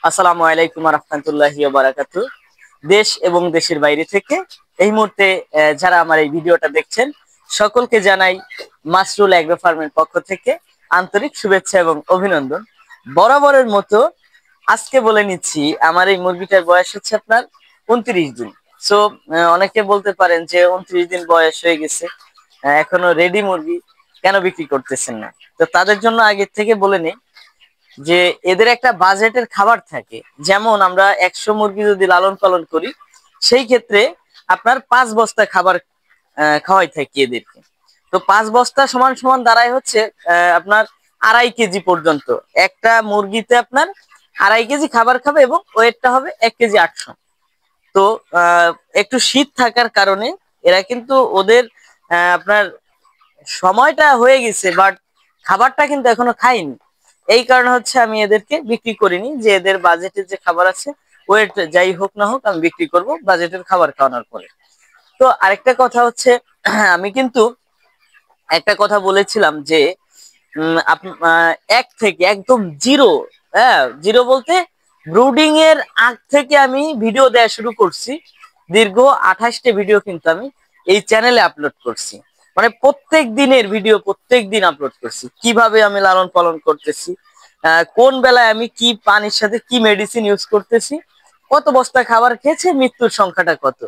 আসসালামু আলাইকুম রাহমাতুল্লাহি ওয়া বারাকাতুহু। দেশ এবং দেশের বাইরে থেকে এই মুহূর্তে যারা আমার এই ভিডিওটা দেখছেন সকলকে জানাই মাসরুল এগ্রো ফার্মের পক্ষ থেকে আন্তরিক শুভেচ্ছা এবং অভিনন্দন। বরাবরের মতো আজকে বলে নিচ্ছি, আমার এই মুরগিটার বয়স হচ্ছে আপনার 29 দিন। সো অনেকে বলতে পারেন যে 29 দিন বয়স হয়ে গেছে, এখনো রেডি মুরগি কেন বিক্রি করতেছেন না? তো তাদের জন্য আগে থেকে বলে নেই যে এদের একটা বাজেটের খাবার থাকে। যেমন আমরা 100 মুরগি যদি লালন পালন করি, সেই ক্ষেত্রে আপনার 5 বস্তা খাবার খাওয়াই থাকি এদেরকে। তো 5 বস্তা সমান সমান দাঁড়ায় হচ্ছে আপনার 2.5 কেজি পর্যন্ত। একটা মুরগিতে আপনার 2.5 কেজি খাবার খাবে এবং ওয়েটটা হবে 1 কেজি 800। তো একটু শীত থাকার কারণে এরা কিন্তু ওদের আপনার সময়টা হয়ে গেছে, বাট খাবারটা কিন্তু এখনো খাইনি। এই কারণে হচ্ছে আমি এদেরকে বিক্রি করিনি, যে এদের বাজেটের যে খাবার আছে ওয়েট যাই হোক না হোক আমি বিক্রি করব বাজেটের খাবার খাওয়ানোর পরে। তো আরেকটা কথা হচ্ছে, আমি কিন্তু একটা কথা বলেছিলাম যে এক থেকে একদম জিরো, হ্যাঁ জিরো বলতে ব্রুডিং এর আগ থেকে আমি ভিডিও দেওয়া শুরু করছি। দীর্ঘ 28টা ভিডিও কিন্তু আমি এই চ্যানেলে আপলোড করছি। মানে প্রত্যেক দিনের ভিডিও প্রত্যেক দিন আপলোড করছি, কিভাবে আমি লালন পালন করতেছি, কোন বেলায় আমি কি পানির সাথে কি মেডিসিন ইউজ করতেছি, কত বস্তা খাবার খেয়েছে, মৃত্যুর সংখ্যাটা কত,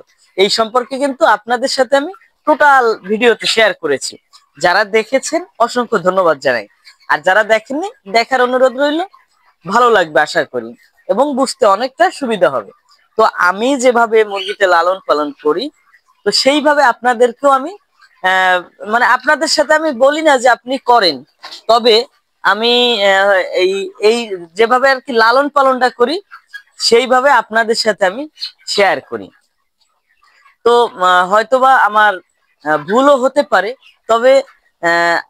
এই সম্পর্কে কিন্তু আপনাদের সাথে আমি টোটাল ভিডিওতে শেয়ার করেছি। যারা দেখেছেন অসংখ্য ধন্যবাদ জানাই, আর যারা দেখেননি দেখার অনুরোধ রইল। ভালো লাগবে আশা করি এবং বুঝতে অনেকটা সুবিধা হবে। তো আমি যেভাবে মুরগিতে লালন পালন করি, তো সেইভাবে আপনাদেরকেও আমি আহ, মানে আপনাদের সাথে আমি বলি না যে আপনি করেন, তবে আমি এই এই যেভাবে আর কি লালন পালনটা করি সেইভাবে আপনাদের সাথে আমি শেয়ার করি। তো হয়তোবা আমার ভুলও হতে পারে, তবে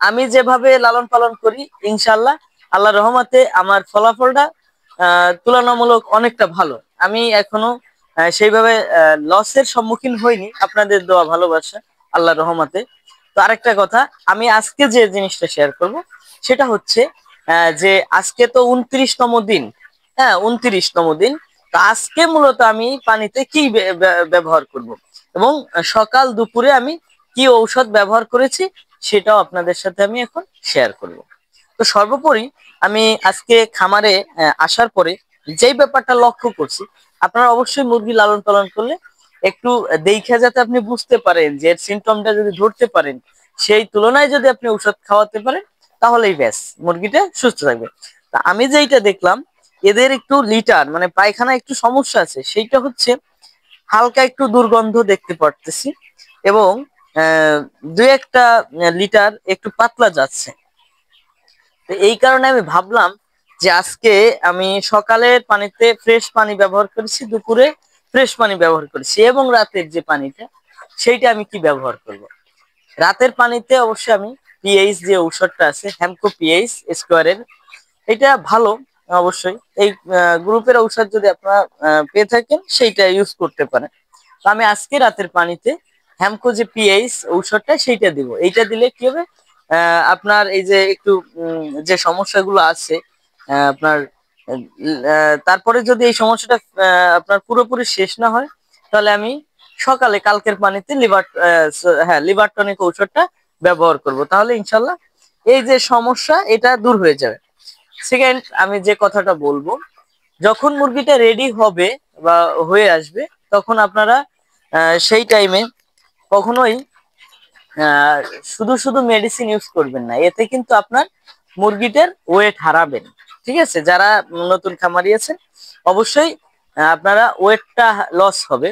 আমি যেভাবে লালন পালন করি ইনশাল্লাহ আল্লাহর রহমতে আমার ফলাফলটা তুলনামূলক অনেকটা ভালো। আমি এখনো সেইভাবে লসের সম্মুখীন হইনি, আপনাদের দোয়া ভালোবাসা আল্লাহর রহমতে। তো আরেকটা কথা, আমি আজকে যে জিনিসটা শেয়ার করব সেটা হচ্ছে যে আজকে তো 29তম দিন। হ্যাঁ, 29তম দিন। তো আজকে মূলত আমি পানিতে কি ব্যবহার করব এবং সকাল দুপুরে আমি কি ঔষধ ব্যবহার করেছি সেটাও আপনাদের সাথে আমি এখন শেয়ার করব। তো সর্বোপরি আমি আজকে খামারে আসার পরে যেই ব্যাপারটা লক্ষ্য করছি, আপনারা অবশ্যই মুরগি লালন পালন করলে একটু দেখে যাতে আপনি বুঝতে পারেন যে এর সিমটমটা যদি ধরতে পারেন, সেই তুলনায় যদি আপনি ঔষধ খাওয়াতে পারেন তাহলেই ব্যাস মুরগিটা সুস্থ থাকবে। তা আমি যেইটা দেখলাম, এদের একটু লিটার মানে পায়খানা একটু সমস্যা আছে, সেইটা হচ্ছে হালকা একটু দুর্গন্ধ দেখতে পারতেছি এবং দুই একটা লিটার একটু পাতলা যাচ্ছে। তো এই কারণে আমি ভাবলাম যে আজকে আমি সকালের পানিতে ফ্রেশ পানি ব্যবহার করেছি, দুপুরে ফ্রেশ পানি ব্যবহার করেছি এবং রাতের যে পানিটা সেইটা আমি কি ব্যবহার করব। রাতের পানিতে অবশ্যই আমি পিএইচ যে ঔষধটা আছে হ্যামকো পিএইচ স্কোয়ারের, এটা ভালো। অবশ্যই এই গ্রুপের ঔষধ যদি আপনারা পেয়ে থাকেন সেইটা ইউজ করতে পারেন। তো আমি আজকে রাতের পানিতে হ্যামকো যে পিএইচ ঔষধটা সেইটা দিব। এইটা দিলে কি হবে, আপনার এই যে একটু যে সমস্যাগুলো আছে আপনার তারপরে যদি এই সমস্যাটা আপনার পুরোপুরি শেষ না হয়, তাহলে আমি সকালে কালকের পানিতে লিভার টনিক ঔষধটা ব্যবহার করব, তাহলে ইনশাল্লাহ এই যে সমস্যা এটা দূর হয়ে যাবে। সেকেন্ড, আমি যে কথাটা বলবো, যখন মুরগিটা রেডি হবে বা হয়ে আসবে, তখন আপনারা সেই টাইমে কখনোই আহ, শুধু শুধু মেডিসিন ইউজ করবেন না, এতে কিন্তু আপনার মুরগিটার ওয়েট হারাবেন। ঠিক আছে, যারা নতুন খামারি আছেন অবশ্যই আপনারা ওয়েটটা লস হবে।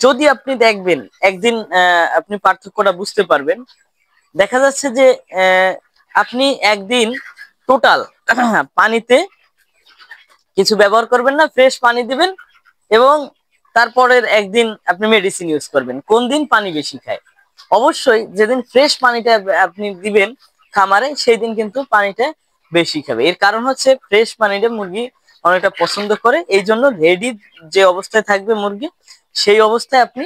যদি আপনি দেখবেন একদিন আপনি পার্থক্যটা বুঝতে পারবেন। দেখা যাচ্ছে যে আপনি একদিন টোটাল পানিতে কিছু ব্যবহার করবেন না, ফ্রেশ পানি দিবেন এবং তারপরের একদিন আপনি মেডিসিন ইউজ করবেন। কোন দিন পানি বেশি খায়? অবশ্যই যেদিন ফ্রেশ পানিটা আপনি দিবেন খামারে, সেই দিন কিন্তু পানিটা বেশি খাবে। এর কারণ হচ্ছে ফ্রেশ পানিটা মুরগি অনেকটা পছন্দ করে, এই জন্য রেডি যে অবস্থায় থাকবে মুরগি সেই অবস্থায় আপনি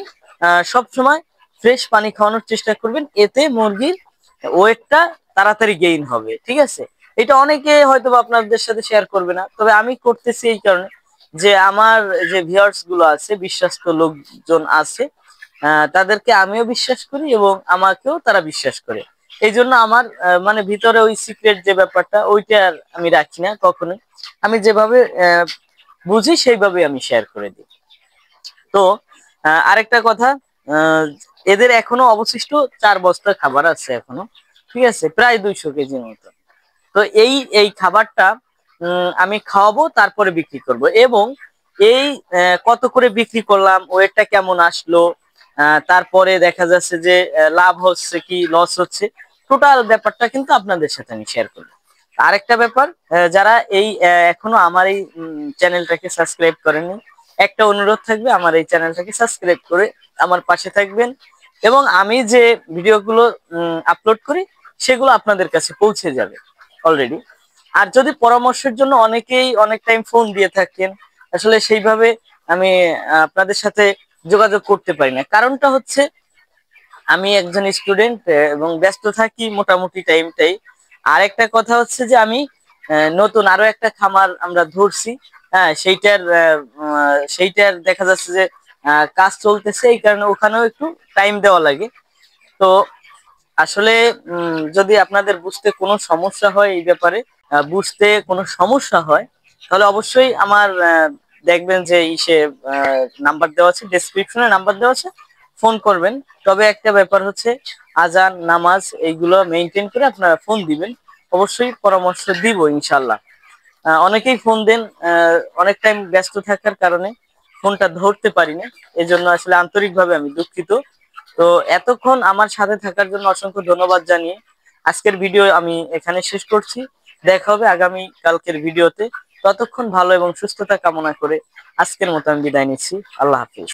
সব সময় ফ্রেশ পানি খাওয়ানোর চেষ্টা করবেন, এতে মুরগির ওয়েটটা তাড়াতাড়ি গেইন হবে। ঠিক আছে, এটা অনেকে হয়তো আপনাদের সাথে শেয়ার করবে না, তবে আমি করতেছি এই কারণে যে আমার যে ভিউয়ার্স গুলো আছে, বিশ্বস্ত লোকজন আছে, তাদেরকে আমিও বিশ্বাস করি এবং আমাকেও তারা বিশ্বাস করে। এই জন্য আমার মানে ভিতরে ওই সিক্রেট যে ব্যাপারটা ওইটা আর আমি রাখি না কখনোই। আমি যেভাবে বুঝি সেইভাবে আমি শেয়ার করে দিই। তো আরেকটা কথা, আহ, এদের এখনো অবশিষ্ট 4 বস্তা খাবার আছে এখনো, ঠিক আছে, প্রায় 200 কেজির মতো। তো এই খাবারটা আমি খাওয়াবো, তারপরে বিক্রি করব। এবং এই কত করে বিক্রি করলাম, ওয়েটটা কেমন আসলো, তারপরে দেখা যাচ্ছে যে লাভ হচ্ছে কি লস হচ্ছে, টোটাল ব্যাপারটা কিন্তু আপনাদের সাথে আমি শেয়ার করবো। আরেকটা ব্যাপার, যারা এই এখনো আমার এই চ্যানেলটাকে সাবস্ক্রাইব করেননি, একটা অনুরোধ থাকবে, আমার এই চ্যানেলটাকে সাবস্ক্রাইব করে আমার পাশে থাকবেন, এবং আমি যে ভিডিওগুলো আপলোড করি সেগুলো আপনাদের কাছে পৌঁছে যাবে অলরেডি। আর যদি পরামর্শের জন্য অনেকেই অনেক টাইম ফোন দিয়ে থাকেন, আসলে সেইভাবে আমি আপনাদের সাথে যোগাযোগ করতে পারি না। কারণটা হচ্ছে আমি একজন স্টুডেন্ট এবং ব্যস্ত থাকি মোটামুটি টাইমটাই। আর একটা কথা হচ্ছে যে আমি নতুন আরো একটা খামার আমরা ধরছি, হ্যাঁ, সেইটার দেখা যাচ্ছে যে কাজ চলতেছে, এই কারণে ওখানেও একটু টাইম দেওয়া লাগে। তো আসলে যদি আপনাদের বুঝতে কোনো সমস্যা হয় এই ব্যাপারে, বুঝতে কোনো সমস্যা হয়, তাহলে অবশ্যই আমার দেখবেন যে ইসে নাম্বার দেওয়া আছে, ডেসক্রিপশনে নাম্বার দেওয়া আছে, ফোন করবেন। তবে একটা ব্যাপার হচ্ছে, আজান নামাজ এইগুলো মেনটেন করে আপনারা ফোন দিবেন, অবশ্যই পরামর্শ দিব ইনশাল্লাহ। অনেকেই ফোন দেন, অনেক টাইম ব্যস্ত থাকার কারণে ফোনটা ধরতে পারি না, এজন্য আসলে আন্তরিকভাবে আমি দুঃখিত। তো এতক্ষণ আমার সাথে থাকার জন্য অসংখ্য ধন্যবাদ জানিয়ে আজকের ভিডিও আমি এখানে শেষ করছি। দেখা হবে আগামী কালকের ভিডিওতে। ততক্ষণ ভালো এবং সুস্থতা কামনা করে আজকের মতো আমি বিদায় নিচ্ছি। আল্লাহ হাফিজ।